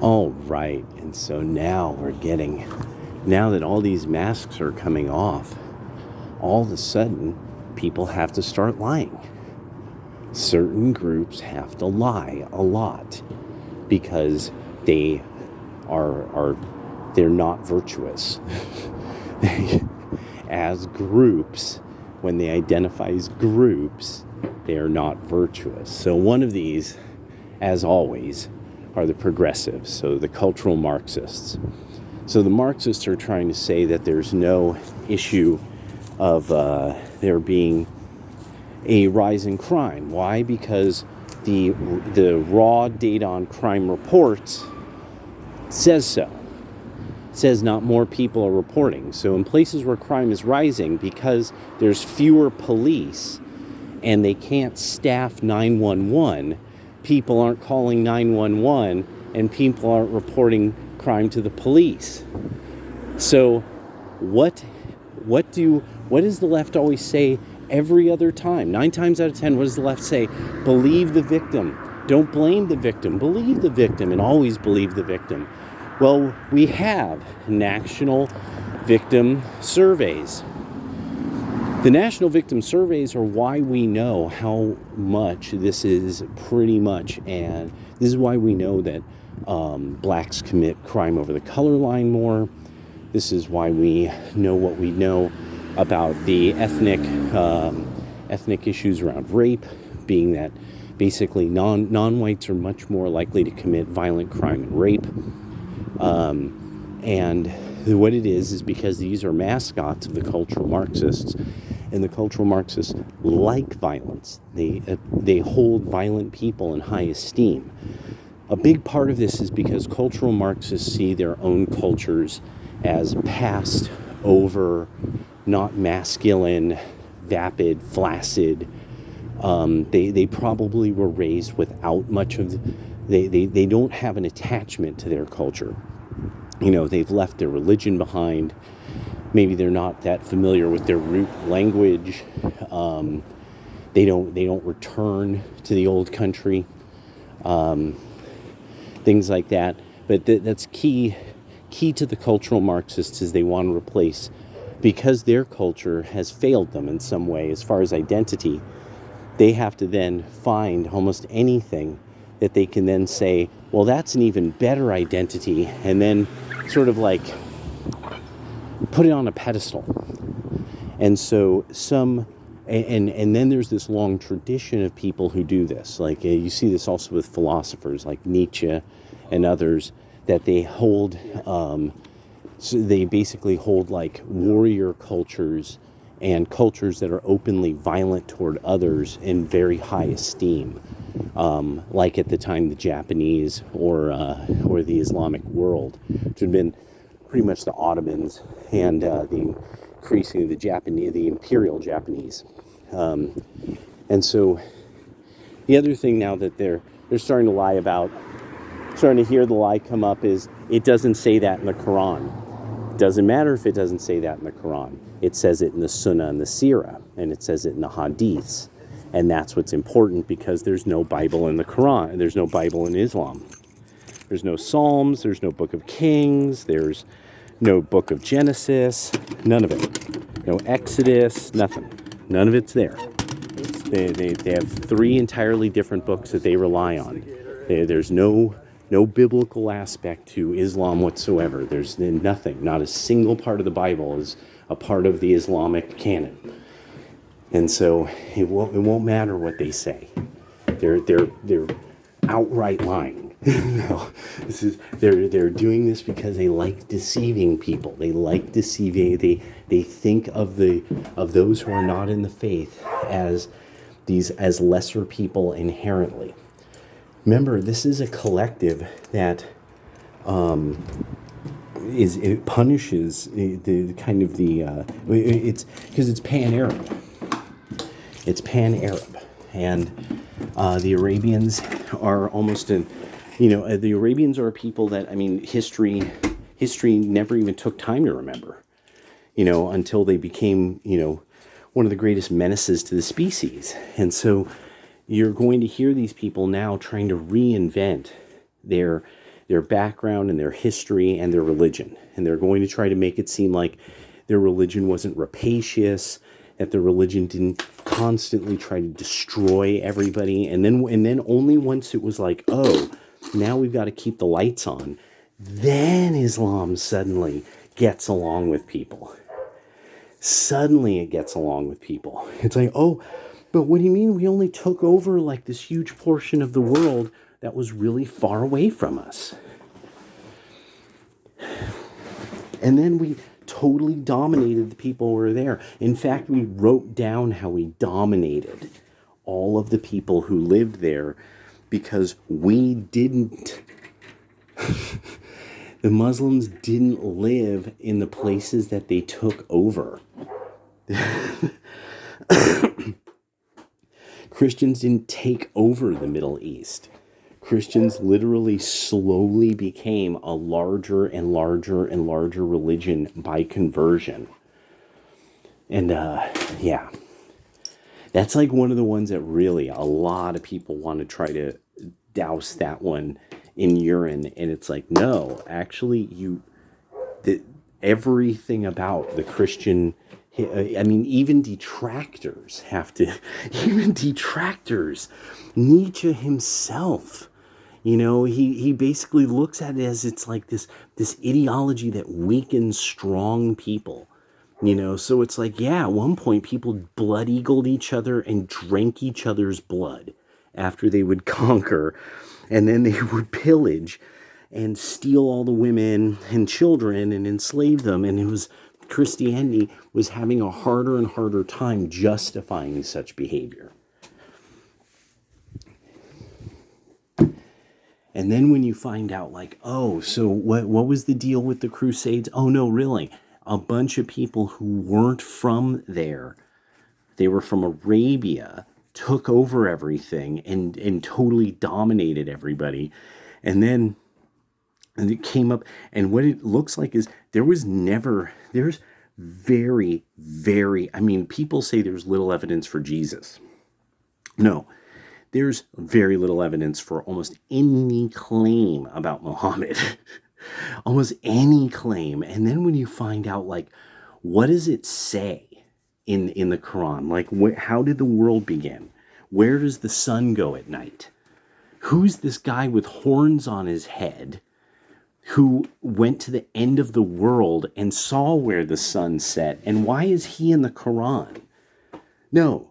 All right, and so now now that all these masks are coming off, all of a sudden, people have to start lying. Certain groups have to lie a lot because they're not virtuous. As groups, when they identify as groups, they are not virtuous. So one of these, as always, are the progressives, so the cultural Marxists. So the Marxists are trying to say that there's no issue of there being a rise in crime. Why? Because the raw data on crime reports says so. It says not more people are reporting. So in places where crime is rising, because there's fewer police and they can't staff 911, people aren't calling 911 and people aren't reporting crime to the police. So what does the left always say every other time? 9 times out of 10, what does the left say? Believe the victim. Don't blame the victim. Believe the victim, and always believe the victim. Well, we have national victim surveys. The national victim surveys are why we know how much this is pretty much, and this is why we know that blacks commit crime over the color line more. This is why we know what we know about the ethnic issues around rape, being that basically non-whites are much more likely to commit violent crime and rape. And what it is because these are mascots of the cultural Marxists, and the cultural Marxists like violence. They hold violent people in high esteem. A big part of this is because cultural Marxists see their own cultures as passed over, not masculine, vapid, flaccid. They probably were raised without much of they don't have an attachment to their culture. They've left their religion behind. Maybe they're not that familiar with their root language. They don't return to the old country. Things like that. But that's key to the cultural Marxists is they want to replace, because their culture has failed them in some way as far as identity. They have to then find almost anything that they can then say, well, that's an even better identity, and then sort of like put it on a pedestal. And so and then there's this long tradition of people who do this. Like you see this also with philosophers like Nietzsche and others, that they hold, so they basically hold like warrior cultures and cultures that are openly violent toward others in very high esteem. Like at the time the Japanese or the Islamic world, which had been pretty much the Ottomans and the increasingly the Imperial Japanese. And so the other thing now that they're starting to lie about, starting to hear the lie come up, is it doesn't say that in the Quran. It doesn't matter if it doesn't say that in the Quran. It says it in the Sunnah and the Sirah, and it says it in the Hadiths. And that's what's important, because there's no Bible in the Quran, and there's no Bible in Islam. There's no Psalms, there's no Book of Kings, there's no Book of Genesis, none of it. No Exodus, nothing. None of it's there. They have 3 entirely different books that they rely on. There's no biblical aspect to Islam whatsoever. There's nothing. Not a single part of the Bible is a part of the Islamic canon. And so it won't matter what they say. They're outright lying. No, they're doing this because they like deceiving people. They like deceiving. They think of those who are not in the faith as lesser people inherently. Remember, this is a collective that it punishes the kind of it's because it's pan-Arab. It's pan-Arab, and the Arabians are almost the Arabians are people that, history never even took time to remember, until they became, one of the greatest menaces to the species. And so you're going to hear these people now trying to reinvent their their background and their history and their religion. And they're going to try to make it seem like their religion wasn't rapacious, that their religion didn't constantly try to destroy everybody. And then only once it was like, oh, now we've got to keep the lights on, then Islam suddenly gets along with people. Suddenly it gets along with people. It's like, oh, but what do you mean we only took over like this huge portion of the world that was really far away from us? And then we totally dominated the people who were there. In fact, we wrote down how we dominated all of the people who lived there because we didn't. The Muslims didn't live in the places that they took over. Christians didn't take over the Middle East. Christians literally slowly became a larger and larger and larger religion by conversion. And yeah, that's like one of the ones that really a lot of people want to try to douse that one in urine. And it's like, no, actually, everything about the Christian, I mean, even detractors Nietzsche himself, he basically looks at it as it's like this ideology that weakens strong people, so it's like, yeah, at one point people blood eagled each other and drank each other's blood after they would conquer, and then they would pillage and steal all the women and children and enslave them. And Christianity was having a harder and harder time justifying such behavior. And then when you find out, like, oh, so what was the deal with the Crusades? Oh, no, really? A bunch of people who weren't from there, they were from Arabia, took over everything and totally dominated everybody. And it came up, and what it looks like is there's very, very, I mean, people say there's little evidence for Jesus. No, there's very little evidence for almost any claim about Muhammad. Almost any claim. And then when you find out, like, what does it say in the Quran? Like, how did the world begin? Where does the sun go at night? Who's this guy with horns on his head who went to the end of the world and saw where the sun set? And why is he in the Quran? No,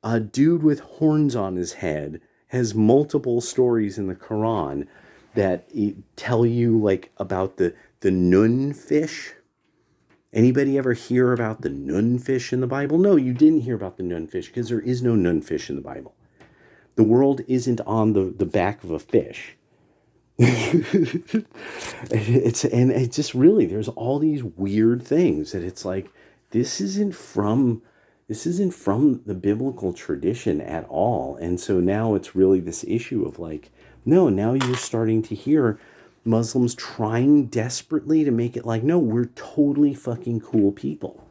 a dude with horns on his head has multiple stories in the Quran that tell you, like, about the nun fish. Anybody ever hear about the nun fish in the Bible? No, you didn't hear about the nun fish because there is no nun fish in the Bible. The world isn't on the back of a fish. It's just really, there's all these weird things that it's like, this isn't from the biblical tradition at all. And so now it's really this issue of like, no, now you're starting to hear Muslims trying desperately to make it like, no, we're totally fucking cool people.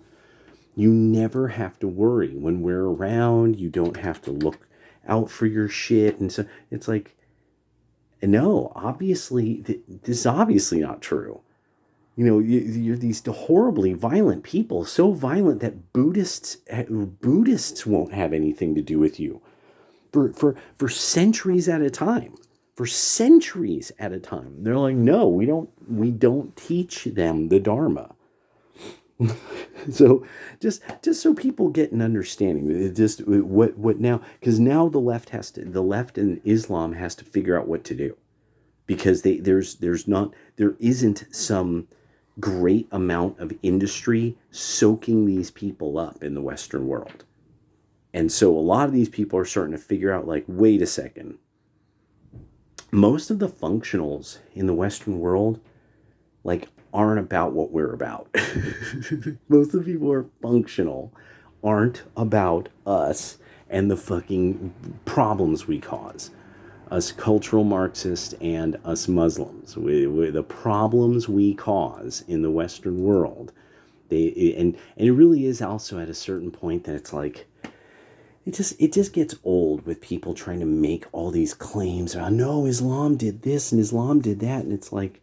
You never have to worry when we're around. You don't have to look out for your shit. And so it's like, no, obviously, this is obviously not true. You're these horribly violent people, so violent that Buddhists won't have anything to do with you for centuries at a time. For centuries at a time, they're like, no, we don't teach them the Dharma. So just so people get an understanding, just what now, because now the left and Islam has to figure out what to do, because there isn't some great amount of industry soaking these people up in the Western world. And so a lot of these people are starting to figure out, like, wait a second. Most of the functionals in the Western world, like, aren't about what we're about. Most of the people who are functional aren't about us and the fucking problems we cause. Us cultural Marxists and us Muslims. The problems we cause in the Western world. And it really is also at a certain point that it's like, it just gets old with people trying to make all these claims. Oh, no, Islam did this and Islam did that, and it's like,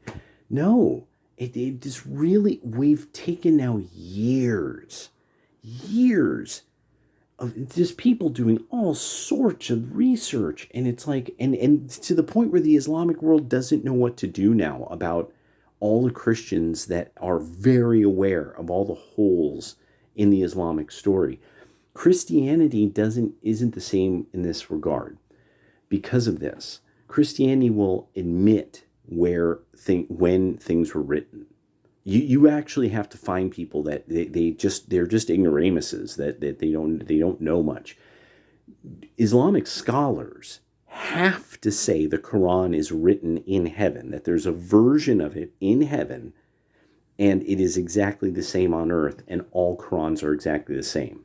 no, it just really, we've taken now years of just people doing all sorts of research, and it's like, and to the point where the Islamic world doesn't know what to do now about all the Christians that are very aware of all the holes in the Islamic story. Christianity isn't the same in this regard because of this. Christianity will admit when things were written. You actually have to find people that they're just ignoramuses, that they don't know much. Islamic scholars have to say the Quran is written in heaven, that there's a version of it in heaven, and it is exactly the same on earth, and all Qurans are exactly the same.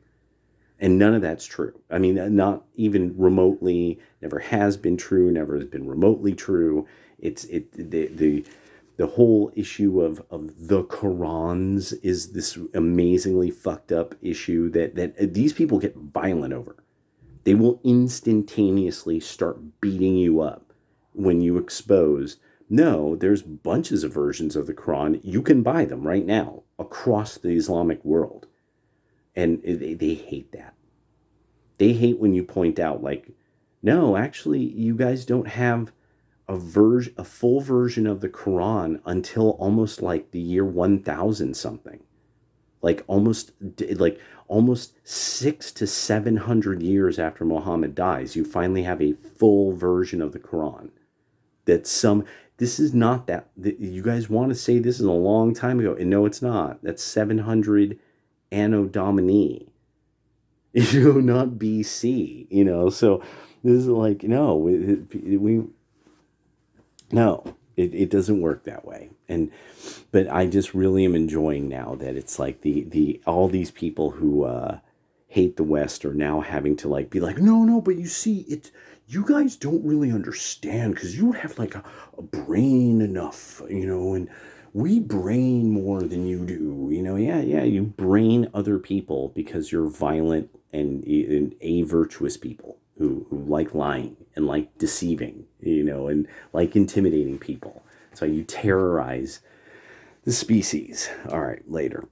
And none of that's true. I mean, not even remotely, never has been true, never has been remotely true. The whole issue of the Qurans is this amazingly fucked up issue that these people get violent over. They will instantaneously start beating you up when you expose. No, there's bunches of versions of the Quran. You can buy them right now across the Islamic world. And they hate that. They hate when you point out, like, no, actually, you guys don't have a full version of the Quran until almost like the year 1000 something. Like almost 600 to 700 years after Muhammad dies, you finally have a full version of the Quran. This is not that, you guys want to say this is a long time ago, and no, it's not. That's 700 Anno Domini, not BC, so this is like, no, it doesn't work that way. But I just really am enjoying now that it's like the all these people who hate the West are now having to like be like, no, but you see, you guys don't really understand because you don't have like a brain enough, and we brain more than you do, yeah, you brain other people because you're violent and a virtuous people who like lying and like deceiving, and like intimidating people. So you terrorize the species. All right, later.